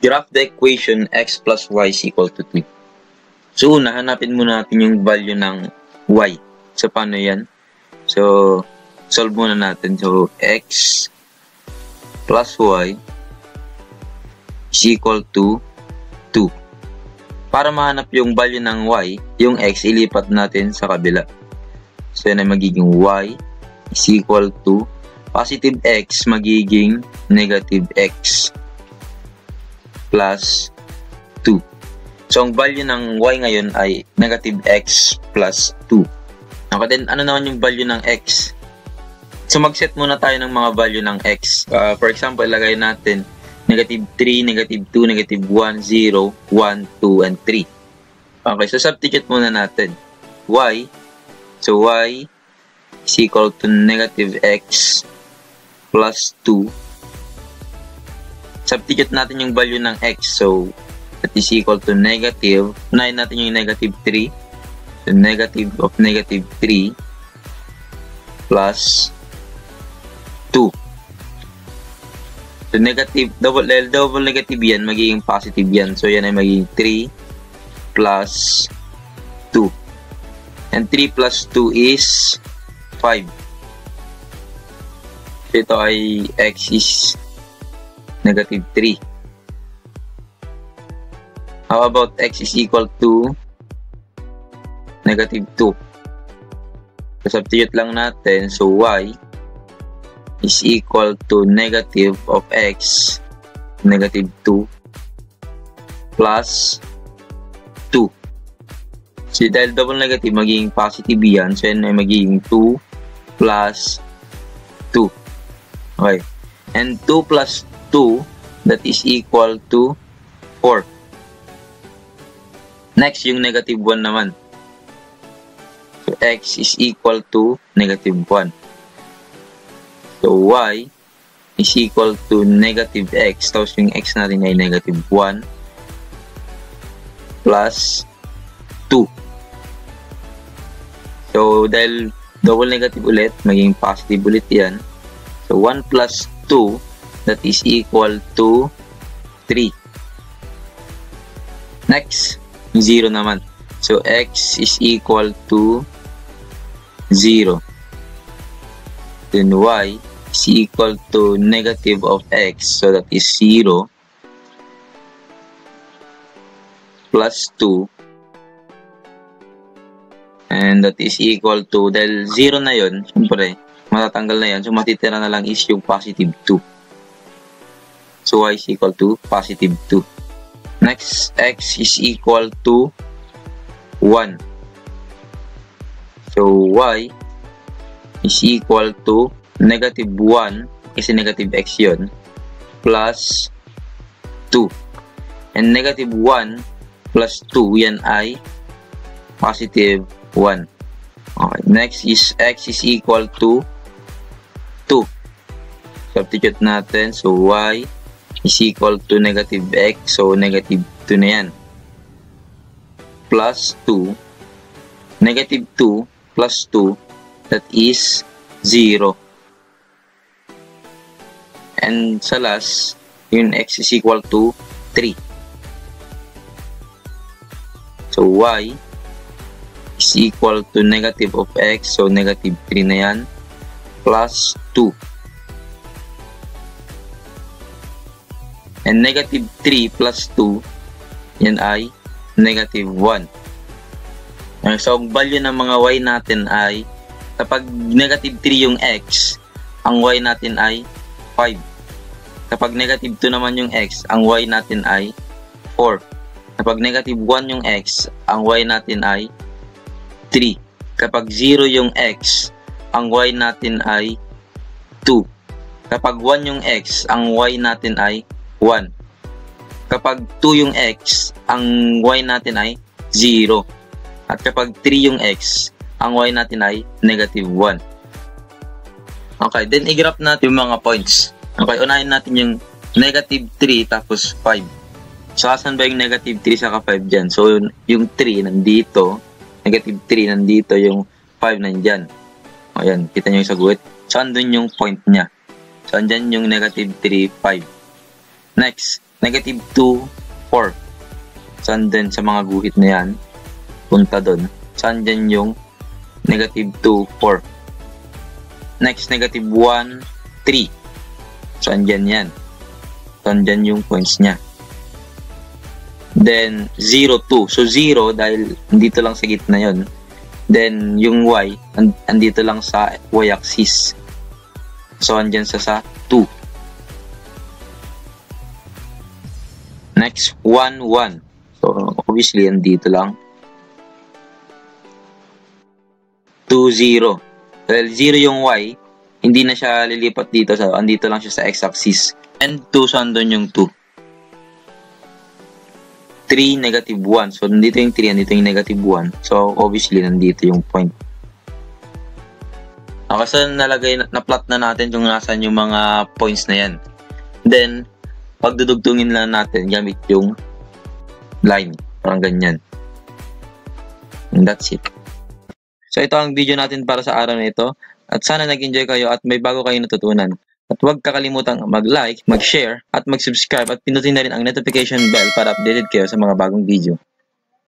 Graph the equation x plus y is equal to 2. So, una, hanapin muna natin yung value ng y. So, paano yan? So, solve muna natin. So, x plus y is equal to 2. Para mahanap yung value ng y, yung x, ilipat natin sa kabila. So, yan ay magiging y is equal to positive x magiging negative x plus 2. So, ang value ng y ngayon ay negative x plus 2. Okay, then ano naman yung value ng x? So, mag-set muna tayo ng mga value ng x. For example, ilagay natin negative 3, negative 2, negative 1, 0, 1, 2, and 3. Okay, so substitute muna natin. Y, so y is equal to negative x plus 2. Substitute natin yung value ng x. So, that is equal to negative. Unahin natin yung negative 3. So, negative of negative 3 plus 2. So, negative, double negative yan, magiging positive yan. So, yan ay magiging 3 plus 2. And 3 plus 2 is 5. So, ito ay x is negative 3. How about x is equal to negative 2? So, substitute lang natin. So, y is equal to negative of x, negative 2, plus 2. So, dahil double negative, magiging positive yan. So, yan ay magiging 2 plus 2. Okay. And 2 plus 2, that is equal to 4. Next, yung negative 1 naman. So, x is equal to negative 1. So, y is equal to negative x. Tapos, yung x natin ay negative 1 plus 2. So, dahil double negative ulit, magiging positive ulit yan. So, 1 plus 2, that is equal to 3. Next, 0 naman. So, x is equal to 0. Then, y is equal to negative of x. So, that is 0 plus 2. And that is equal to, dahil 0 na yun, syempre, matatanggal na yan. So, matitira na lang is yung positive 2. So, y is equal to positive 2. Next, x is equal to 1. So, y is equal to negative 1, kasi negative x yun, plus 2. And negative 1 plus 2, yan ay positive 1. Okay, next is x is equal to 2. Substitute natin. So, y is equal to negative x. So, negative 2 na yan. Plus 2. Negative 2 plus 2, that is 0. And sa last, yung x is equal to 3. So, y is equal to negative of x. So, negative 3 na yan. Plus 2. And negative 3 plus 2, yan ay negative 1. So, ang value ng mga y natin ay, kapag negative 3 yung x, ang y natin ay 5. Kapag negative 2 naman yung x, ang y natin ay 4. Kapag negative 1 yung x, ang y natin ay 3. Kapag 0 yung x, ang y natin ay 2. Kapag 1 yung x, ang y natin ay 1. Kapag 2 yung x, ang y natin ay 0. At kapag 3 yung x, ang y natin ay negative 1. Okay, then i-graph natin yung mga points. Okay, unahin natin yung negative 3 tapos 5. So, asan ba yung negative 3 saka 5 dyan? So, yung 3 nandito, negative 3 nandito, yung 5 nandyan. Ayan, kita nyo yung sagot. So, andun yung point niya. So, andyan yung negative 3, 5. Next, negative 2, 4. Saan din sa mga guhit na yan? Punta doon. Saan dyan yung negative 2, 4? Next, negative 1, 3. Saan dyan yan? Saan dyan yung points niya? Then, 0, 2. So, 0 dahil dito lang sa gitna yon. Then, yung y, andito lang sa y-axis. So, andyan sa 2. Next, 1, 1. So, obviously, andito lang. 2, 0. Dahil 0 yung y, hindi na siya lilipat dito. So, andito lang siya sa x-axis. And 2, so andun yung 2. 3, negative 1. So, nandito yung 3, nandito yung negative 1. So, obviously, nandito yung point. Okay, so na-plot na natin kung nasan yung mga points na yan. Then, pagdudugtungin lang natin gamit yung line. Parang ganyan. And that's it. So, ito ang video natin para sa araw na ito. At sana nag-enjoy kayo at may bago kayong natutunan. At huwag kakalimutang mag-like, mag-share, at mag-subscribe at pinutin na rin ang notification bell para updated kayo sa mga bagong video.